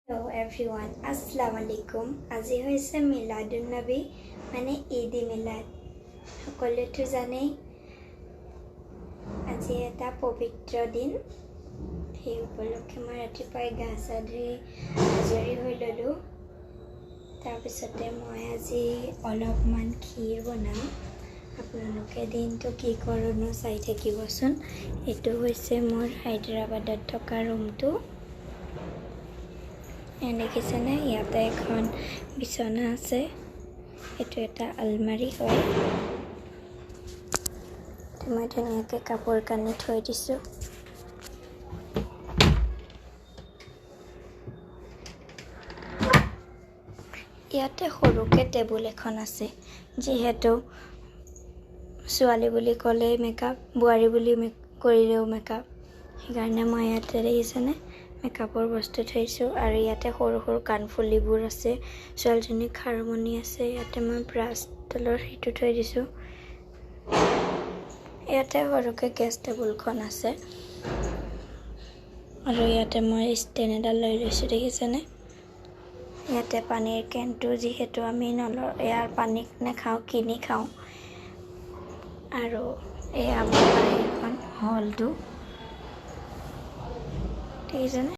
Hello everyone, assalamualaikum. আজি হৈছে মিলাদুন নাবি মানে ঈদ মিলাদ। সকলোৱেতো জানেই আজি এটা পবিত্ৰ দিন। সেই উপলক্ষে মই ৰাতিপুৱাই গা চা ধুই আজৰি হৈ ল'লোঁ। তাৰপিছতে মই আজি অলপমান ক্ষীৰ বনাম। আপোনালোকে দিনটো কি কৰোঁ চাই থাকিবচোন। এইটো হৈছে মোৰ হায়দৰাবাদত থকা ৰুমটো। দেখিছেনে ইয়াতে এখন বিছনা আছে। এইটো এটা আলমাৰি হয়। মই ধুনীয়াকৈ কাপোৰ কানি থৈ দিছোঁ। ইয়াতে সৰুকৈ টেবুল এখন আছে। যিহেতু ছোৱালী বুলি ক'লে মেকআপ, বোৱাৰী বুলি কৰিলেও মেকআপ, সেইকাৰণে মই ইয়াতে দেখিছেনে মেকআপৰ বস্তু থৈছোঁ। আৰু ইয়াতে সৰু সৰু কাণফুলিবোৰ আছে। ছোৱালীজনীৰ খাৰুমণি আছে। ইয়াতে মই ব্ৰাছ তলৰ সেইটো থৈ দিছোঁ। ইয়াতে সৰুকৈ গেছ টেবুলখন আছে। আৰু ইয়াতে মই ষ্টেণ্ড এডাল লৈ লৈছোঁ, দেখিছেনে। ইয়াতে পানীৰ কেনটো, যিহেতু আমি ইয়াৰ পানী নাখাওঁ, কিনি খাওঁ। আৰু এই আমাৰ বাহিৰখন হলটো, দেখিছেনে।